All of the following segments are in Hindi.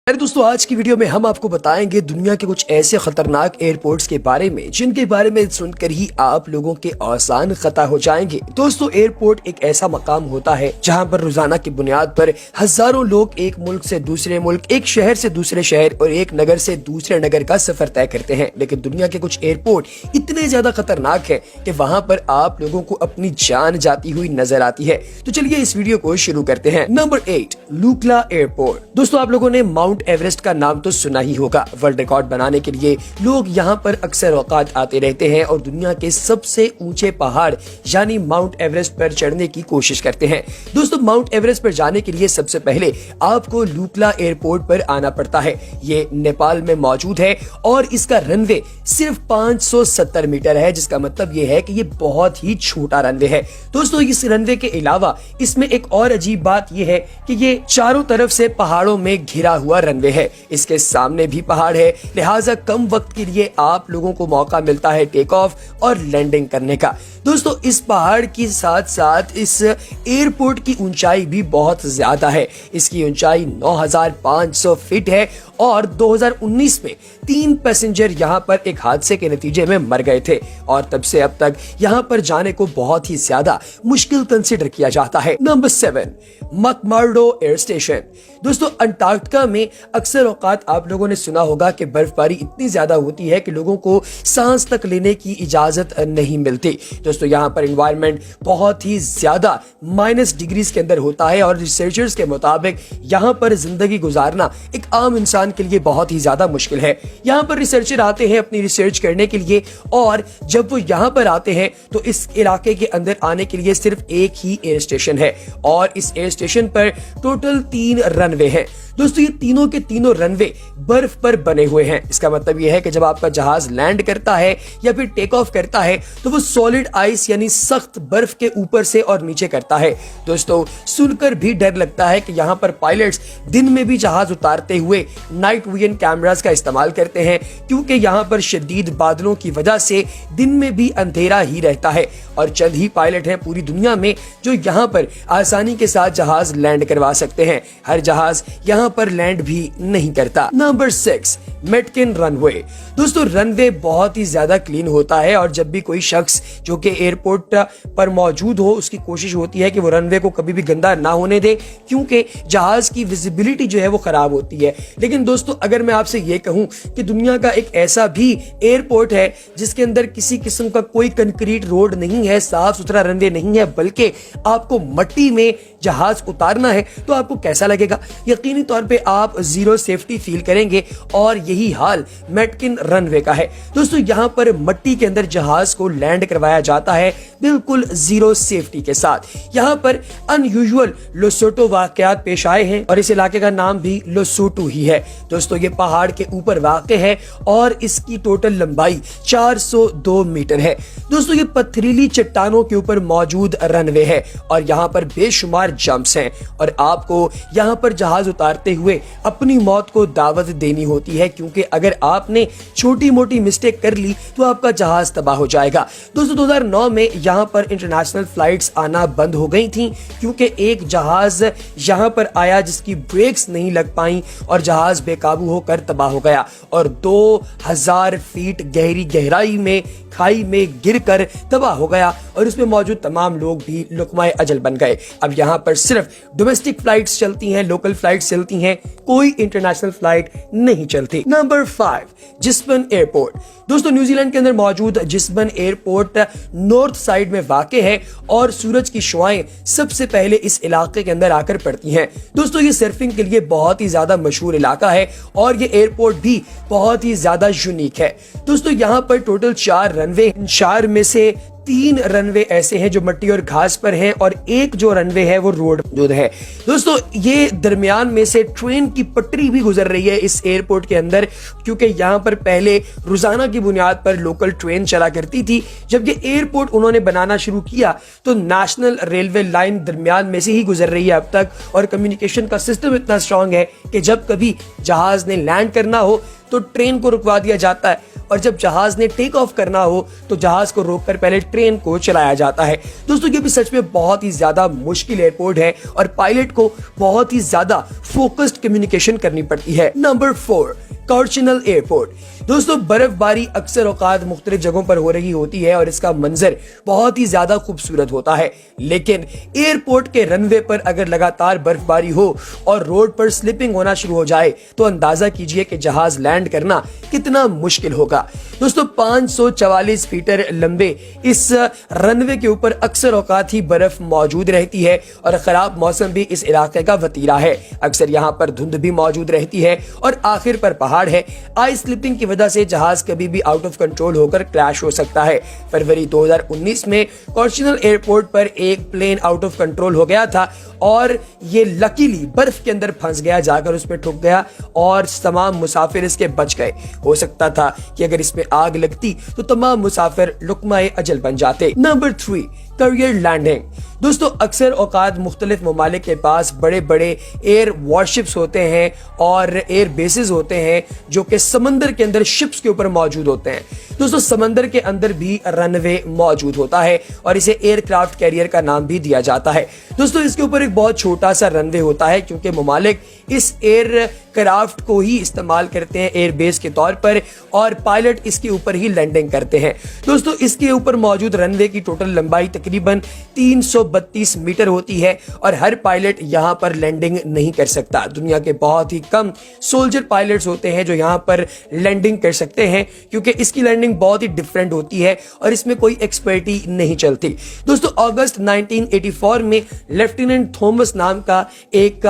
अरे दोस्तों, आज की वीडियो में हम आपको बताएंगे दुनिया के कुछ ऐसे खतरनाक एयरपोर्ट्स के बारे में जिनके बारे में सुनकर ही आप लोगों के औसान खता हो जाएंगे। दोस्तों, एयरपोर्ट एक ऐसा मकाम होता है जहां पर रोजाना की बुनियाद पर हजारों लोग एक मुल्क से दूसरे मुल्क, एक शहर से दूसरे शहर और एक नगर से दूसरे नगर का सफर तय करते हैं। लेकिन दुनिया के कुछ एयरपोर्ट इतने ज्यादा खतरनाक है कि वहाँ पर आप लोगों को अपनी जान जाती हुई नजर आती है। तो चलिए इस वीडियो को शुरू करते हैं। Number 8, Lukla airport. दोस्तों, आप लोगों ने माउंट एवरेस्ट का नाम तो सुना ही होगा। वर्ल्ड रिकॉर्ड बनाने के लिए लोग यहाँ पर अक्सर औकात आते रहते हैं और दुनिया के सबसे ऊंचे पहाड़ यानी माउंट एवरेस्ट पर चढ़ने की कोशिश करते हैं। दोस्तों, माउंट एवरेस्ट पर जाने के लिए सबसे पहले आपको लुक्ला एयरपोर्ट पर आना पड़ता है। ये नेपाल में मौजूद है और इसका रनवे सिर्फ 570 मीटर है, जिसका मतलब ये है कि ये बहुत ही छोटा रनवे है। दोस्तों, इस रनवे के अलावा इसमें एक और अजीब बात यह है कि ये चारों तरफ से पहाड़ों में घिरा हुआ रनवे है। इसके सामने भी पहाड़ है, लिहाजा कम वक्त के लिए आप लोगों को मौका मिलता है टेक ऑफ और लैंडिंग करने का। दोस्तों, इस पहाड़ के साथ साथ इस एयरपोर्ट की ऊंचाई भी बहुत ज्यादा है। इसकी ऊंचाई 9500 फीट है और 2019 में 3 पैसेंजर यहां पर एक हादसे के नतीजे में मर गए थे और तब से अब तक यहां पर जाने को बहुत ही ज्यादा मुश्किल कंसिडर किया जाता है। Number 7, McMurdo air station. दोस्तों, अंटार्कटिका में अक्सर औकात आप लोगों ने सुना होगा कि बर्फबारी इतनी ज्यादा होती है कि लोगों को सांस तक लेने की इजाजत नहीं मिलती। दोस्तों, यहाँ पर एनवायरनमेंट बहुत ही ज्यादा -डिग्रीज के अंदर होता है और रिसर्चर्स के मुताबिक यहाँ पर जिंदगी गुजारना एक आम इंसान के लिए बहुत ही ज्यादा मुश्किल है। यहाँ पर रिसर्चर आते हैं अपनी रिसर्च करने के लिए और जब वो यहाँ पर आते हैं तो इस इलाके के अंदर आने के लिए सिर्फ एक ही एयर स्टेशन है और इस एयर स्टेशन पर टोटल 3 रनवे हैं। दोस्तों, ये तीनों के तीनों रनवे बर्फ पर बने हुए हैं। इसका मतलब यह है कि जब आपका जहाज लैंड करता है या फिर टेक ऑफ करता है तो वो सॉलिड आइस यानी सख्त बर्फ के ऊपर से और नीचे करता है। दोस्तों, सुनकर भी डर लगता है कि यहाँ पर पायलट्स दिन में भी जहाज उतारते हुए नाइट विजन कैमरास का इस्तेमाल करते हैं, क्योंकि यहाँ पर शदीद बादलों की वजह से दिन में भी अंधेरा ही रहता है और चंद ही पायलट हैं पूरी दुनिया में जो यहाँ पर आसानी के साथ जहाज लैंड करवा सकते हैं। हर जहाज यहाँ पर लैंड भी नहीं करता। नंबर 6, मेटकिन रनवे। दोस्तों, रनवे बहुत ही ज्यादा क्लीन होता है और जब भी कोई शख्स जो कि एयरपोर्ट पर मौजूद हो उसकी कोशिश होती है कि वो रनवे को कभी भी गंदा ना होने दे, क्योंकि जहाज की विजिबिलिटी जो है वो खराब होती है। लेकिन दोस्तों, अगर मैं आपसे ये कहूं कि दुनिया का एक ऐसा भी एयरपोर्ट है जिसके अंदर किसी किस्म का कोई कंक्रीट रोड नहीं है, साफ सुथरा रनवे नहीं है, बल्कि आपको मट्टी में जहाज उतारना है, तो आपको कैसा लगेगा? यकीनी तौर पे आप जीरो सेफ्टी फील करेंगे और यही हाल मेटकिन रनवे का है। दोस्तों, यहाँ पर मट्टी के अंदर जहाज को लैंड करवाया जाता है बिल्कुल जीरो सेफ्टी के साथ। यहाँ पर अनयूजुअल लोसोटो वाकयात पेश आए हैं और इस इलाके का नाम भी लोसोटो ही है। दोस्तों, ये पहाड़ के ऊपर वाक़ है और इसकी टोटल लंबाई 402 मीटर है। दोस्तों, ये पथरीली चट्टानों के ऊपर मौजूद रनवे है और यहाँ पर बेशुमार जंप्स हैं और आपको यहाँ पर जहाज उतारते हुए अपनी मौत को दावत देनी होती है, क्योंकि अगर आपने छोटी मोटी मिस्टेक कर ली तो आपका जहाज तबाह हो जाएगा। दोस्तों, 2009 में यहाँ पर इंटरनेशनल फ्लाइट्स आना बंद हो गई थी क्योंकि एक जहाज यहाँ पर आया जिसकी ब्रेक्स नहीं लग पाई और जहाज बेकाबू होकर तबाह हो गया और 2000 फीट गहरी गहराई में खाई में गिरकर तबाह हो गया और उसमें मौजूद तमाम लोग भी लुकमाए अजल बन गए। अब यहाँ पर सिर्फ डोमेस्टिक फ्लाइट्स चलती हैं, लोकल फ्लाइट्स चलती हैं, कोई इंटरनेशनल फ्लाइट नहीं चलती। Number 5, Gisborne airport. दोस्तों, न्यूजीलैंड के अंदर मौजूद जिस्बन एयरपोर्ट नॉर्थ साइड में वाक़ है और सूरज की शुआएं सबसे पहले इस इलाके के अंदर आकर पड़ती हैं। दोस्तों, ये सर्फिंग के लिए बहुत ही ज्यादा मशहूर इलाका है और ये एयरपोर्ट भी बहुत ही ज्यादा यूनिक है। दोस्तों, यहाँ पर टोटल 4 रनवे, 4 में से 3 रनवे ऐसे हैं जो मट्टी और घास पर हैं और एक जो रनवे है वो रोड जो है। दोस्तों, ये दरमियान में से ट्रेन की पटरी भी गुजर रही है इस एयरपोर्ट के अंदर, क्योंकि यहाँ पर पहले रोजाना की बुनियाद पर लोकल ट्रेन चला करती थी। जब ये एयरपोर्ट उन्होंने बनाना शुरू किया तो नेशनल रेलवे लाइन दरमियान में से ही गुजर रही है अब तक और कम्युनिकेशन का सिस्टम इतना स्ट्रांग है कि जब कभी जहाज ने लैंड करना हो तो ट्रेन को रुकवा दिया जाता है और जब जहाज ने टेक ऑफ करना हो तो जहाज को रोककर पहले ट्रेन को चलाया जाता है। दोस्तों ये भी सच में बहुत ही ज्यादा मुश्किल एयरपोर्ट है और पायलट को बहुत ही ज्यादा फोकस्ड कम्युनिकेशन करनी पड़ती है। Number 4, Courchevel airport. दोस्तों बर्फबारी अक्सर औकात मुख्तलिफ जगहों पर हो रही होती है और इसका मंजर बहुत ही ज्यादा खूबसूरत होता है, लेकिन एयरपोर्ट के रनवे पर अगर लगातार बर्फबारी हो और रोड पर स्लिपिंग होना शुरू हो जाए तो अंदाजा कीजिए कि जहाज लैंड करना कितना मुश्किल होगा। दोस्तों 544 मीटर लंबे इस रनवे के ऊपर अक्सर औकात ही बर्फ मौजूद रहती है और खराब मौसम भी इस इलाके का वतीरा है। अक्सर यहाँ पर धुंध भी मौजूद रहती है और आखिर पर पहाड़ है। आइस स्लिपिंग की वजह से जहाज कभी भी आउट ऑफ कंट्रोल होकर क्रैश हो सकता है। फरवरी 2019 में कॉर्चिनल एयरपोर्ट पर एक प्लेन आउट ऑफ कंट्रोल हो गया था और ये लकीली बर्फ के अंदर फंस गया, जाकर उसमें ठुक गया और तमाम मुसाफिर इसके बच गए। हो सकता था कि अगर इसमें आग लगती तो तमाम मुसाफिर लुकमाए अजल बन जाते। Number 3, career landing. दोस्तों अक्सर औकात मुख्तलिफ ममालिक के पास बड़े बड़े एयर वॉरशिप्स होते हैं और एयर बेसिस होते हैं जो कि समंदर के अंदर शिप्स के ऊपर मौजूद होते हैं। दोस्तों समंदर के अंदर भी रनवे मौजूद होता है और इसे एयरक्राफ्ट कैरियर का नाम भी दिया जाता है। दोस्तों इसके ऊपर एक बहुत छोटा सा रनवे होता है क्योंकि ममालिक इस एयर क्राफ्ट को ही इस्तेमाल करते हैं एयर बेस के तौर पर और पायलट इसके ऊपर ही लैंडिंग करते हैं। दोस्तों इसके ऊपर मौजूद रनवे की टोटल लंबाई तकरीबन 332 मीटर होती है और हर पायलट यहां पर लैंडिंग नहीं कर सकता। दुनिया के बहुत ही कम सोल्जर पायलट्स होते हैं जो यहां पर लैंडिंग कर सकते हैं क्योंकि इसकी लैंडिंग बहुत ही डिफरेंट होती है और इसमें कोई एक्सपर्टी नहीं चलती। दोस्तों अगस्त 1984 में लेफ्टिनेंट थॉमस नाम का एक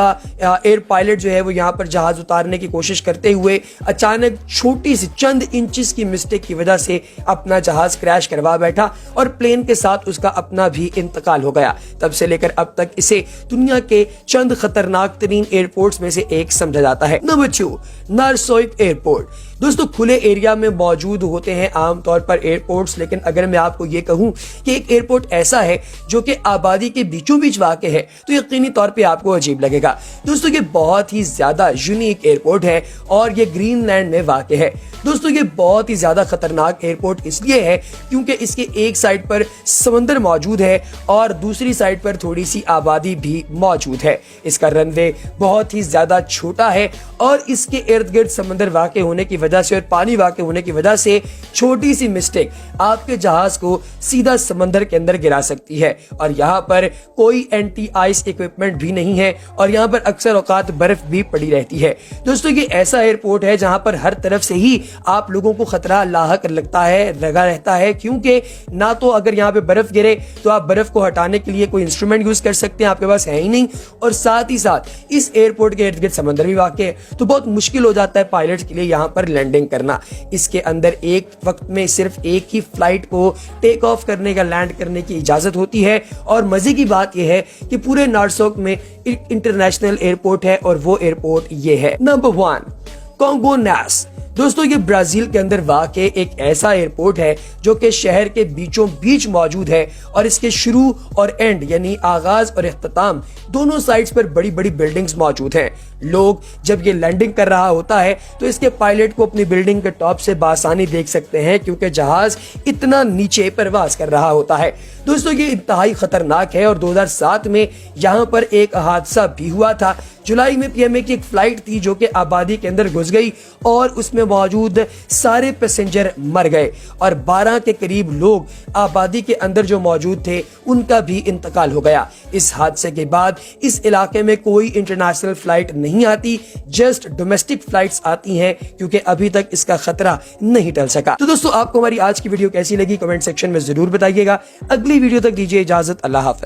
एयर पायलट जो है वो यहां पर जहाज उतारने की कोशिश करते हुए अचानक छोटी सी चंद इंचेस की मिस्टेक की वजह से अपना जहाज क्रैश करवा बैठा और प्लेन के साथ उसका अपना भी इंतकाल हो गया। तब से लेकर अब तक इसे दुनिया के चंद खतरनाक तरीन एयरपोर्ट्स में से एक समझा जाता है। Number 2, Narsarsuaq airport. दोस्तों खुले एरिया में मौजूद होते हैं आमतौर पर एयरपोर्ट्स, लेकिन अगर मैं आपको यह कहूं कि एक एयरपोर्ट ऐसा है जो कि आबादी के बीचों बीच वाक़ है तो यकीनी तौर पे आपको अजीब लगेगा। दोस्तों ये बहुत ही ज्यादा यूनिक एयरपोर्ट है और ये ग्रीनलैंड में वाक़ है। दोस्तों ये बहुत ही ज्यादा खतरनाक एयरपोर्ट इसलिए है क्योंकि इसके एक साइड पर समंदर मौजूद है और दूसरी साइड पर थोड़ी सी आबादी भी मौजूद है। इसका रनवे बहुत ही ज्यादा छोटा है और इसके इर्द गिर्द समंदर वाक़ होने की वजह से और पानी वाक़ होने की वजह से छोटी सी मिस्टेक आपके जहाज को सीधा समंदर के अंदर गिरा सकती है और यहाँ पर कोई एंटी आइस इक्विपमेंट भी नहीं है और यहाँ पर अक्सर औकात बर्फ भी पड़ी रहती है। दोस्तों ये ऐसा एयरपोर्ट है जहां पर हर तरफ से ही आप लोगों को खतरा लाहक लगता है, लगा रहता है, क्योंकि ना तो अगर यहाँ पे बर्फ गिरे तो आप बर्फ को हटाने के लिए कोई इंस्ट्रूमेंट यूज कर सकते हैं, आपके पास है ही नहीं, और साथ ही साथ इस एयरपोर्ट के इर्द गिर्द समंदर भी वाक़ है तो बहुत मुश्किल हो जाता है पायलट्स के लिए यहाँ पर लैंडिंग करना। इसके अंदर एक वक्त में सिर्फ एक ही फ्लाइट को टेक ऑफ करने का, लैंड करने की इजाजत होती है और मजे की बात यह है कि पूरे नारसोक में इंटरनेशनल एयरपोर्ट है और वो एयरपोर्ट ये है। नंबर 1, कोंगो नास। दोस्तों ये ब्राजील के अंदर वाक़ एक ऐसा एयरपोर्ट है जो कि शहर के बीचों बीच मौजूद है और इसके शुरू और एंड यानी आगाज और इख्तिताम दोनों साइड्स पर बड़ी बड़ी बिल्डिंग्स मौजूद हैं। लोग जब ये लैंडिंग कर रहा होता है तो इसके पायलट को अपनी बिल्डिंग के टॉप से बासानी देख सकते हैं क्योंकि जहाज इतना नीचे परवाज कर रहा होता है। दोस्तों ये इंतहाई खतरनाक है और 2007 में यहाँ पर एक हादसा भी हुआ था। जुलाई में पीएमए की एक फ्लाइट थी जो कि आबादी के अंदर घुस गई और उसमें मौजूद सारे पैसेंजर मर गए और 12 के करीब लोग आबादी के अंदर जो मौजूद थे उनका भी इंतकाल हो गया। इस हादसे के बाद इस इलाके में कोई इंटरनेशनल फ्लाइट नहीं आती, जस्ट डोमेस्टिक फ्लाइट्स आती हैं क्योंकि अभी तक इसका खतरा नहीं टल सका। तो दोस्तों आपको हमारी आज की वीडियो कैसी लगी कमेंट सेक्शन में जरूर बताइएगा। अगली वीडियो तक दीजिए इजाजत। अल्लाह हाफ़िज़।